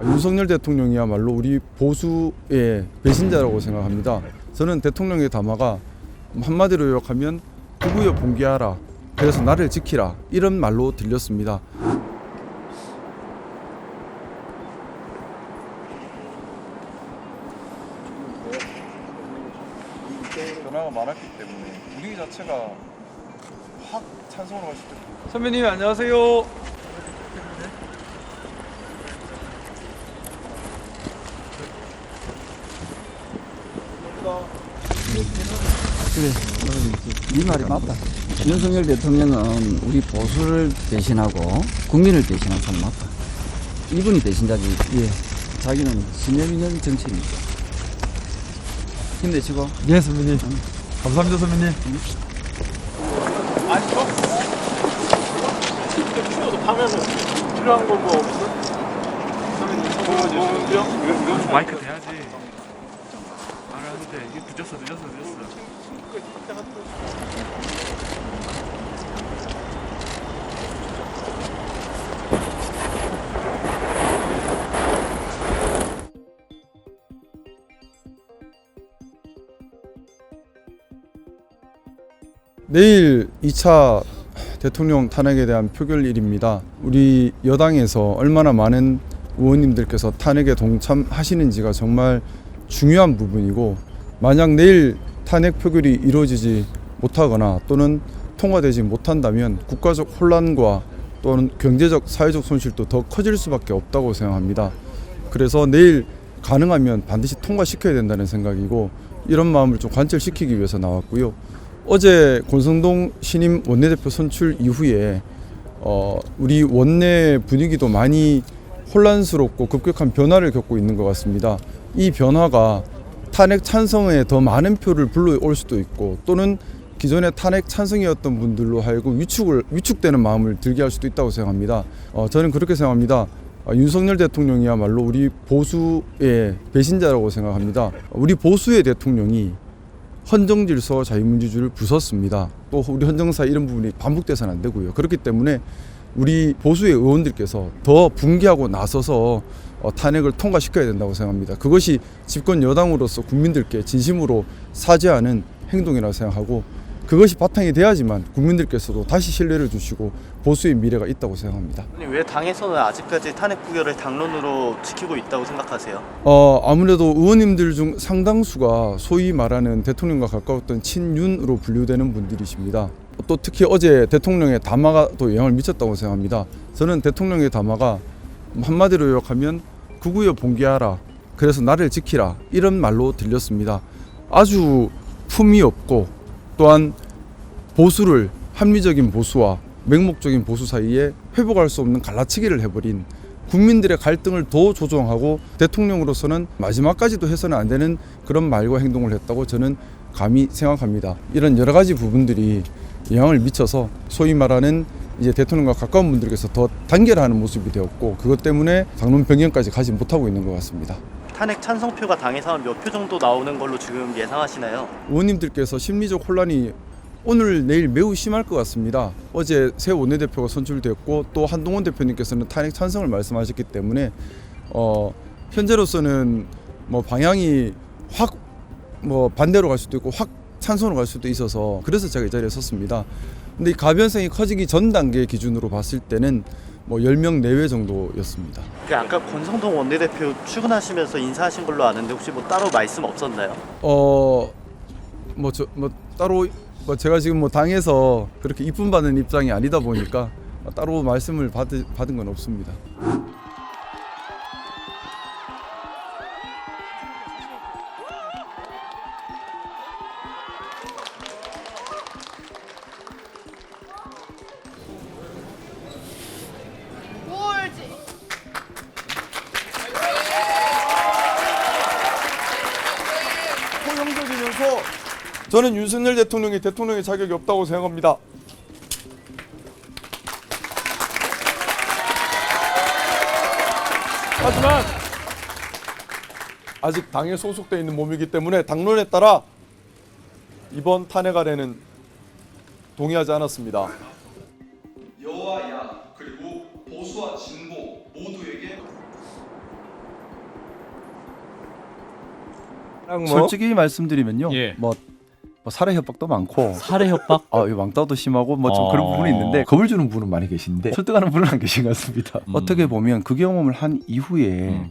윤석열 대통령이야말로 우리 보수의 배신자라고 생각합니다. 저는 대통령의 담화가 한마디로 요약하면 구구여 봉기하라, 그래서 나를 지키라, 이런 말로 들렸습니다. 변화가 많았기 때문에 분위기 자체가 확 찬성으로 갈 수도 있고. 선배님 안녕하세요. 그래, 네 말이 맞다. 윤석열 대통령은 우리 보수를 대신하고 국민을 대신한 사람 맞다. 이분이 배신자지. 예. 자기는 신념 있는 정치인이죠. 힘내시고. 예 선배님. 감사합니다 선배님. 아니 저 필요도 파면은 필요한 거 뭐 없어? 선배님 마이크 대야지. 말을 하는데 이게 늦었어. 내일 2차 대통령 탄핵에 대한 표결일입니다. 우리 여당에서 얼마나 많은 의원님들께서 탄핵에 동참하시는지가 정말 중요한 부분이고, 만약 내일 탄핵 표결이 이루어지지 못하거나 또는 통과되지 못한다면 국가적 혼란과 또는 경제적, 사회적 손실도 더 커질 수밖에 없다고 생각합니다. 그래서 내일 가능하면 반드시 통과시켜야 된다는 생각이고, 이런 마음을 좀 관철시키기 위해서 나왔고요. 어제 권성동 신임 원내대표 선출 이후에 우리 원내 분위기도 많이 혼란스럽고 급격한 변화를 겪고 있는 것 같습니다. 이 변화가 탄핵 찬성에 더 많은 표를 불러올 수도 있고, 또는 기존의 탄핵 찬성이었던 분들로 하여금 위축되는 마음을 들게 할 수도 있다고 생각합니다. 저는 그렇게 생각합니다. 윤석열 대통령이야말로 우리 보수의 배신자라고 생각합니다. 우리 보수의 대통령이 헌정질서 자유민주주의를 부쉈습니다. 또 우리 헌정사 이런 부분이 반복돼서는 안 되고요. 그렇기 때문에 우리 보수의 의원들께서 더 분개하고 나서서 탄핵을 통과시켜야 된다고 생각합니다. 그것이 집권 여당으로서 국민들께 진심으로 사죄하는 행동이라고 생각하고, 그것이 바탕이 돼야지만 국민들께서도 다시 신뢰를 주시고 보수의 미래가 있다고 생각합니다. 왜 당에서는 아직까지 탄핵 부결을 당론으로 지키고 있다고 생각하세요? 아무래도 의원님들 중 상당수가 소위 말하는 대통령과 가까웠던 친윤으로 분류되는 분들이십니다. 또 특히 어제 대통령의 담화가 또 영향을 미쳤다고 생각합니다. 저는 대통령의 담화가 한마디로 요약하면 구구여 봉기하라, 그래서 나를 지키라, 이런 말로 들렸습니다. 아주 품이 없고, 또한 보수를 합리적인 보수와 맹목적인 보수 사이에 회복할 수 없는 갈라치기를 해버린, 국민들의 갈등을 더 조종하고 대통령으로서는 마지막까지도 해서는 안 되는 그런 말과 행동을 했다고 저는 감히 생각합니다. 이런 여러 가지 부분들이 영향을 미쳐서 소위 말하는 이제 대통령과 가까운 분들께서 더 단결하는 모습이 되었고, 그것 때문에 당론 변경까지 가지 못하고 있는 것 같습니다. 탄핵 찬성표가 당에서 한 몇 표 정도 나오는 걸로 지금 예상하시나요? 의원님들께서 심리적 혼란이 오늘 내일 매우 심할 것 같습니다. 어제 새 원내대표가 선출됐고, 또 한동훈 대표님께서는 탄핵 찬성을 말씀하셨기 때문에 현재로서는 방향이 확 반대로 갈 수도 있고 확 찬성으로 갈 수도 있어서, 그래서 제가 이 자리에 섰습니다. 근데 이 가변성이 커지기 전 단계 기준으로 봤을 때는 10명 내외 정도였습니다. 아까 권성동 원내대표 출근하시면서 인사하신 걸로 아는데 혹시 따로 말씀 없었나요? 따로 제가 지금 당에서 그렇게 이쁨 받는 입장이 아니다 보니까 따로 말씀을 받은 건 없습니다. 포용적이면서 저는 윤석열 대통령이 대통령의 자격이 없다고 생각합니다. 하지만 아직 당에 소속되어 있는 몸이기 때문에 당론에 따라 이번 탄핵안에는 동의하지 않았습니다. 여와 야 그리고 보수와 진보 모두에게 솔직히 말씀드리면요. 예. 뭐 살해 협박도 많고 살해 협박? 이 왕따도 심하고 뭐 좀 그런 부분이 있는데 겁을 주는 분은 많이 계신데 설득하는 분은 안 계신 것 같습니다. 어떻게 보면 그 경험을 한 이후에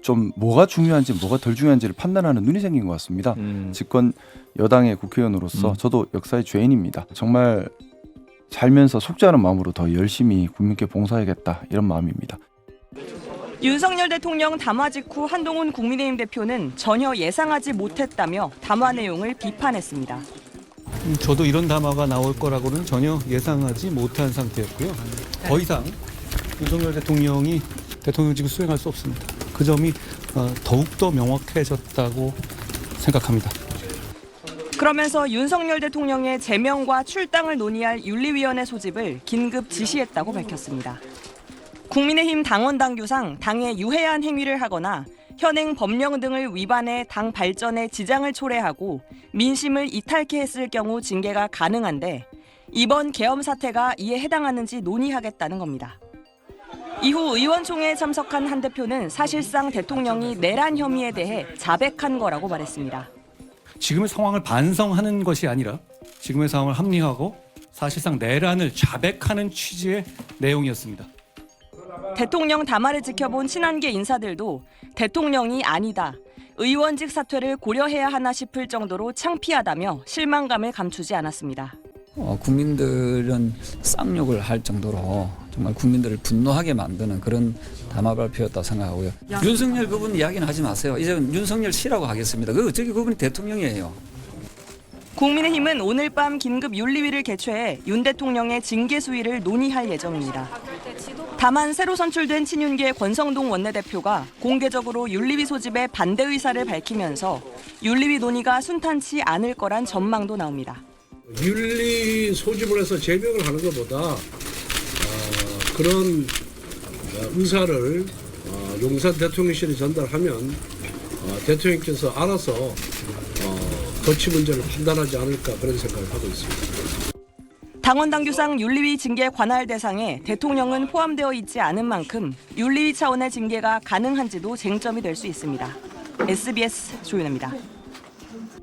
좀 뭐가 중요한지 뭐가 덜 중요한지를 판단하는 눈이 생긴 것 같습니다. 집권 여당의 국회의원으로서 저도 역사의 죄인입니다. 정말 살면서 속지 않은 마음으로 더 열심히 국민께 봉사해야겠다 이런 마음입니다. 윤석열 대통령 담화 직후 한동훈 국민의힘 대표는 전혀 예상하지 못했다며 담화 내용을 비판했습니다. 저도 이런 담화가 나올 거라고는 전혀 예상하지 못한 상태였고요. 더 이상 윤석열 대통령이 대통령직을 수행할 수 없습니다. 그 점이 더욱더 명확해졌다고 생각합니다. 그러면서 윤석열 대통령의 제명과 출당을 논의할 윤리위원회 소집을 긴급 지시했다고 밝혔습니다. 국민의힘 당원 당규상 당에 유해한 행위를 하거나 현행 법령 등을 위반해 당 발전에 지장을 초래하고 민심을 이탈케 했을 경우 징계가 가능한데 이번 계엄 사태가 이에 해당하는지 논의하겠다는 겁니다. 이후 의원총회에 참석한 한 대표는 사실상 대통령이 내란 혐의에 대해 자백한 거라고 말했습니다. 지금의 상황을 반성하는 것이 아니라 지금의 상황을 합리화하고 사실상 내란을 자백하는 취지의 내용이었습니다. 대통령 담화를 지켜본 친한계 인사들도 대통령이 아니다, 의원직 사퇴를 고려해야 하나 싶을 정도로 창피하다며 실망감을 감추지 않았습니다. 국민들은 쌍욕을 할 정도로 정말 국민들을 분노하게 만드는 그런 담화 발표였다고 생각하고요. 윤석열 그분 이야기는 하지 마세요. 이제 윤석열 씨라고 하겠습니다. 저기 그분이 대통령이에요. 국민의힘은 오늘 밤 긴급 윤리위를 개최해 윤 대통령의 징계 수위를 논의할 예정입니다. 다만 새로 선출된 친윤계 권성동 원내대표가 공개적으로 윤리위 소집에 반대 의사를 밝히면서 윤리위 논의가 순탄치 않을 거란 전망도 나옵니다. 윤리 소집을 해서 제명을 하는 것보다 그런 의사를 용산 대통령실에 전달하면 대통령께서 알아서 거치 문제를 판단하지 않을까 그런 생각을 하고 있습니다. 당원 당규상 윤리위 징계 관할 대상에 대통령은 포함되어 있지 않은 만큼 윤리위 차원의 징계가 가능한지도 쟁점이 될 수 있습니다. SBS 조윤아입니다.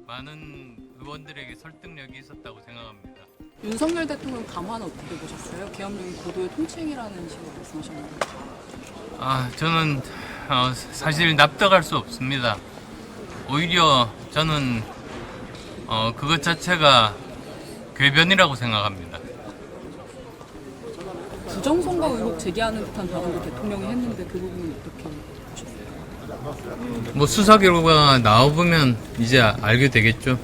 많은 의원들에게 설득력이 있었다고 생각합니다. 윤석열 대통령 담화는 어떻게 보셨어요? 계엄령이 고도의 통칭이라는 식으로 말씀하셨는데. 저는 사실 납득할 수 없습니다. 오히려 저는 그것 자체가 궤변이라고 생각합니다. 부정선거 의혹 제기하는 듯한 발언도 대통령이 했는데 그 부분은 어떻게 보셨어요? 뭐 수사 결과가 나와보면 이제 알게 되겠죠.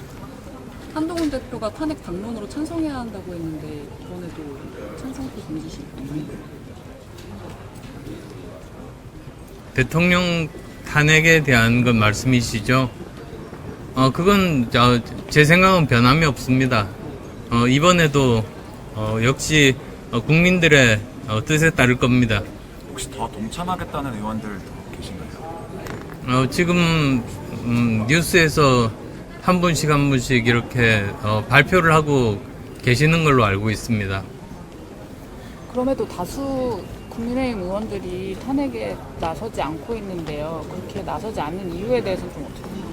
한동훈 대표가 탄핵 당론으로 찬성해야 한다고 했는데 이번에도 찬성표 던지시나요? 대통령 탄핵에 대한 건 말씀이시죠? 그건 제 생각은 변함이 없습니다. 이번에도 역시 국민들의 뜻에 따를 겁니다. 혹시 더 동참하겠다는 의원들도 계신가요? 지금 뉴스에서 한 분씩 이렇게 발표를 하고 계시는 걸로 알고 있습니다. 그럼에도 다수 국민의힘 의원들이 탄핵에 나서지 않고 있는데요. 그렇게 나서지 않는 이유에 대해서는 좀 어떻게 생각합니까?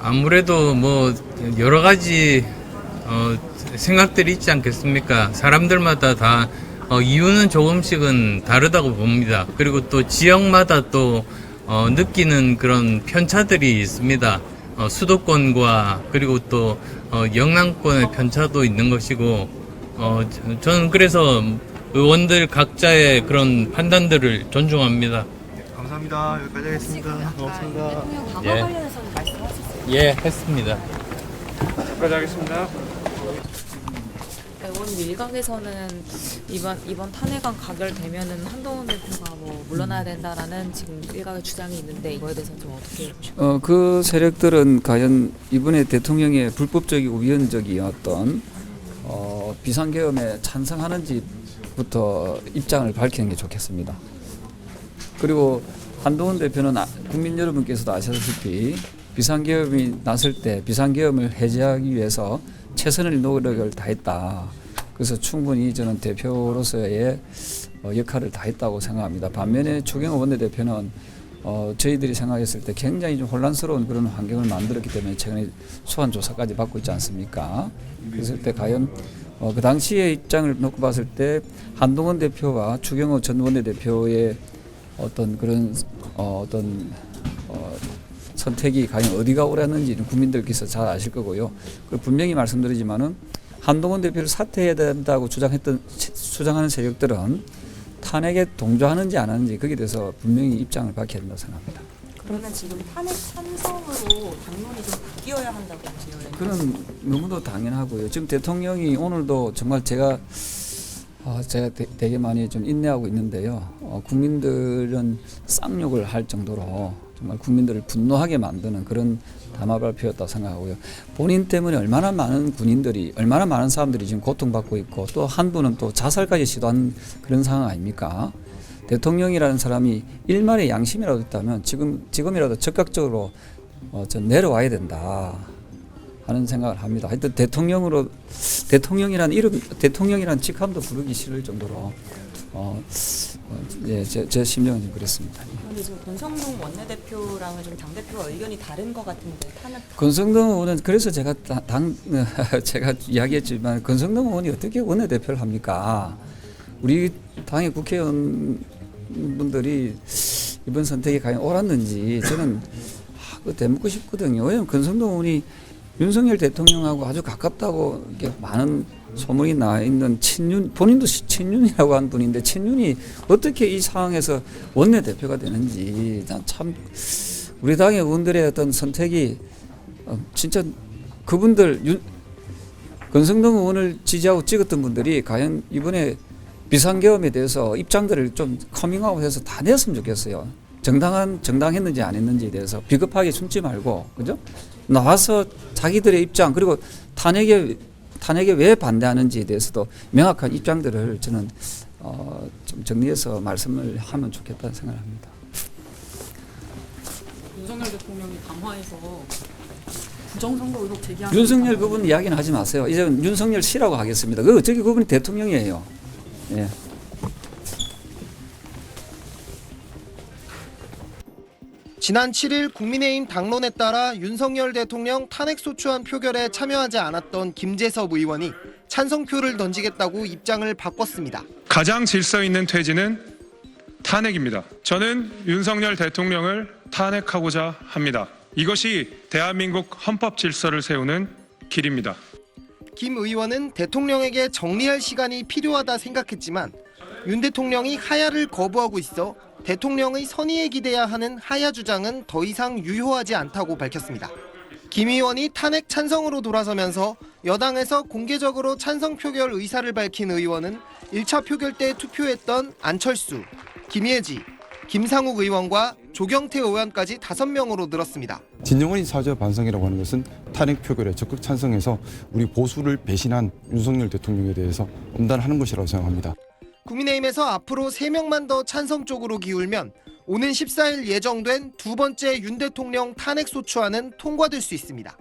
아무래도 뭐 여러 가지 생각들이 있지 않겠습니까? 사람들마다 다 이유는 조금씩은 다르다고 봅니다. 그리고 또 지역마다 또 느끼는 그런 편차들이 있습니다. 수도권과 그리고 또 영남권의 편차도 있는 것이고 저는 그래서 의원들 각자의 그런 판단들을 존중합니다. 감사합니다. 여기까지 하겠습니다. 고맙습니다. 대통령 담화 예. 관련해서는 말씀하셨어요? 예, 했습니다. 네, 오늘 일각에서는 이번 탄핵안 가결되면은 한동훈 대표가 뭐 물러나야 된다라는 지금 일각의 주장이 있는데 이거에 대해서는 좀 어떻게 보십니까? 그 세력들은 과연 이번에 대통령의 불법적이고 위헌적이었던 비상계엄에 찬성하는지부터 입장을 밝히는 게 좋겠습니다. 그리고 한동훈 대표는 국민 여러분께서도 아시다시피 비상계엄이 났을 때 비상계엄을 해제하기 위해서 최선의 노력을 다했다. 그래서 충분히 저는 대표로서의 역할을 다했다고 생각합니다. 반면에 추경호 원내대표는 저희들이 생각했을 때 굉장히 좀 혼란스러운 그런 환경을 만들었기 때문에 최근에 소환 조사까지 받고 있지 않습니까? 그랬을 때 과연 그 당시의 입장을 놓고 봤을 때 한동훈 대표와 추경호 전 원내대표의 어떤 그런 선택이 과연 어디가 옳았는지는 국민들께서 잘 아실 거고요. 그리고 분명히 말씀드리지만은 한동훈 대표를 사퇴해야 된다고 주장하는 세력들은 탄핵에 동조하는지 안 하는지 거기에 대해서 분명히 입장을 밝혀야 된다고 생각합니다. 그러면 지금 탄핵 찬성으로 당론이 좀 바뀌어야 한다고 보세요? 그건 너무도 당연하고요. 지금 대통령이 오늘도 정말 제가 되게 많이 좀 인내하고 있는데요. 국민들은 쌍욕을 할 정도로 정말 국민들을 분노하게 만드는 그런 담화 발표였다고 생각하고요. 본인 때문에 얼마나 많은 군인들이, 얼마나 많은 사람들이 지금 고통받고 있고 또 한 분은 또 자살까지 시도한 그런 상황 아닙니까? 대통령이라는 사람이 일말의 양심이라도 있다면 지금이라도 적극적으로 좀 내려와야 된다 하는 생각을 합니다. 하여튼 대통령이라는 직함도 부르기 싫을 정도로 제 심정은 좀 그랬습니다. 그런데 지금 권성동 원내대표랑은 좀 당대표와 의견이 다른 것 같은데 탄핵. 권성동 의원은 그래서 제가 제가 이야기했지만 권성동 의원이 어떻게 원내대표를 합니까? 우리 당의 국회의원분들이 이번 선택이 과연 옳았는지 저는 그 되묻고 싶거든요. 왜냐하면 권성동 의원이 윤석열 대통령하고 아주 가깝다고 이렇게 많은 소문이 나 있는 친윤, 본인도 친윤이라고 한 분인데 친윤이 어떻게 이 상황에서 원내대표가 되는지 참 우리 당의 의원들의 어떤 선택이 진짜 그분들 권성동 의원을 지지하고 찍었던 분들이 과연 이번에 비상계엄에 대해서 입장들을 좀 커밍아웃해서 다 냈으면 좋겠어요. 정당했는지 안 했는지에 대해서 비겁하게 숨지 말고, 그죠? 나와서 자기들의 입장, 그리고 탄핵에 왜 반대하는지에 대해서도 명확한 입장들을 저는 좀 정리해서 말씀을 하면 좋겠다는 생각을 합니다. 윤석열 대통령이 담화에서 부정선거 의혹 제기하는 윤석열 그분 이야기는 하지 마세요. 이제 윤석열 씨라고 하겠습니다. 저기 그분이 대통령이에요. 예. 지난 7일 국민의힘 당론에 따라 윤석열 대통령 탄핵소추안 표결에 참여하지 않았던 김재섭 의원이 찬성표를 던지겠다고 입장을 바꿨습니다. 가장 질서 있는 퇴진은 탄핵입니다. 저는 윤석열 대통령을 탄핵하고자 합니다. 이것이 대한민국 헌법 질서를 세우는 길입니다. 김 의원은 대통령에게 정리할 시간이 필요하다 생각했지만 윤 대통령이 하야를 거부하고 있어 대통령의 선의에 기대야 하는 하야 주장은 더 이상 유효하지 않다고 밝혔습니다. 김 의원이 탄핵 찬성으로 돌아서면서 여당에서 공개적으로 찬성 표결 의사를 밝힌 의원은 1차 표결 때 투표했던 안철수, 김예지, 김상욱 의원과 조경태 의원까지 5명으로 늘었습니다. 진정원이 사죄와 반성이라고 하는 것은 탄핵 표결에 적극 찬성해서 우리 보수를 배신한 윤석열 대통령에 대해서 엄단하는 것이라고 생각합니다. 국민의힘에서 앞으로 3명만 더 찬성 쪽으로 기울면 오는 14일 예정된 두 번째 윤 대통령 탄핵소추안은 통과될 수 있습니다.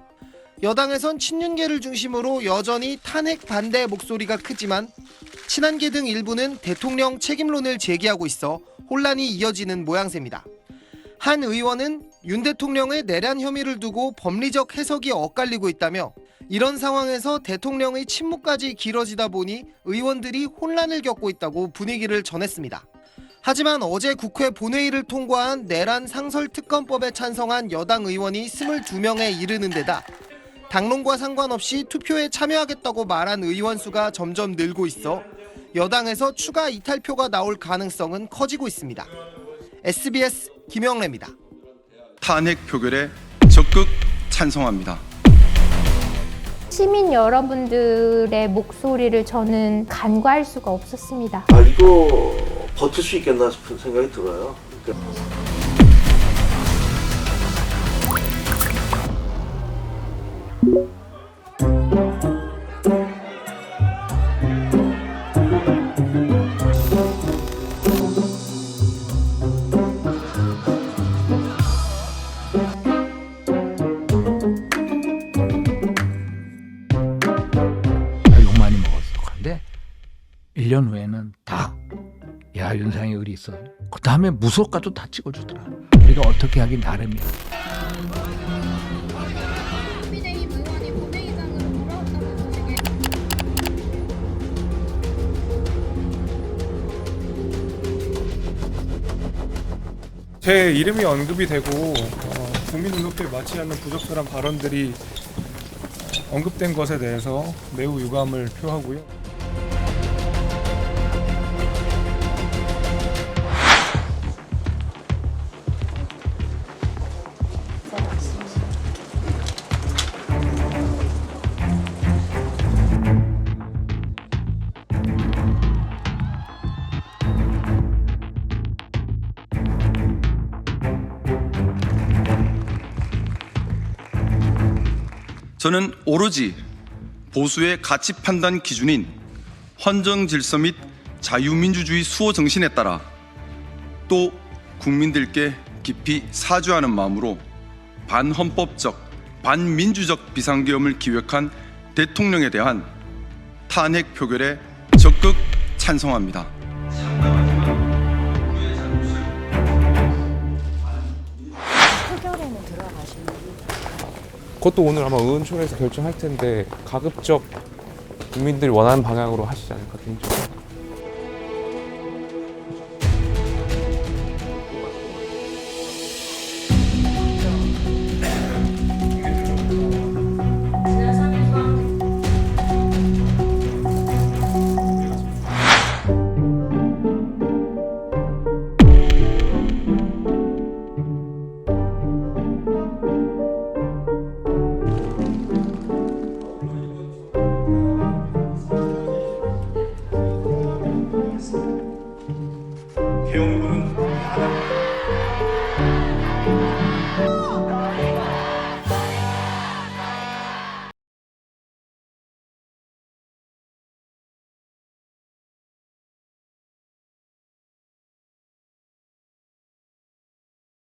여당에선 친윤계를 중심으로 여전히 탄핵 반대 목소리가 크지만 친한계 등 일부는 대통령 책임론을 제기하고 있어 혼란이 이어지는 모양새입니다. 한 의원은 윤 대통령의 내란 혐의를 두고 법리적 해석이 엇갈리고 있다며 이런 상황에서 대통령의 침묵까지 길어지다 보니 의원들이 혼란을 겪고 있다고 분위기를 전했습니다. 하지만 어제 국회 본회의를 통과한 내란 상설특검법에 찬성한 여당 의원이 22명에 이르는 데다 당론과 상관없이 투표에 참여하겠다고 말한 의원 수가 점점 늘고 있어 여당에서 추가 이탈표가 나올 가능성은 커지고 있습니다. SBS 김영래입니다. 탄핵 표결에 적극 찬성합니다. 시민 여러분들의 목소리를 저는 간과할 수가 없었습니다. 이거 버틸 수 있겠나 싶은 생각이 들어요. 욕 많이 먹었어. 근데 1년 후에는 다 야, 윤상이 계열이 있어. 그 다음에 무속가도 다 찍어주더라. 우리가 어떻게 하긴 나름이야. 국민의힘 의원이 본회의장으로 돌아왔다는 소식에 제 이름이 언급이 되고 국민 눈높이에 맞지 않는 부적절한 발언들이 언급된 것에 대해서 매우 유감을 표하고요. 저는 오로지 보수의 가치 판단 기준인 헌정 질서 및 자유민주주의 수호 정신에 따라 또 국민들께 깊이 사죄하는 마음으로 반헌법적, 반민주적 비상계엄을 기획한 대통령에 대한 탄핵 표결에 적극 찬성합니다. 표결에는 들어가시는 그것도 오늘 아마 의원총회에서 결정할 텐데 가급적 국민들이 원하는 방향으로 하시지 않을까 개인적으로. 개헌부는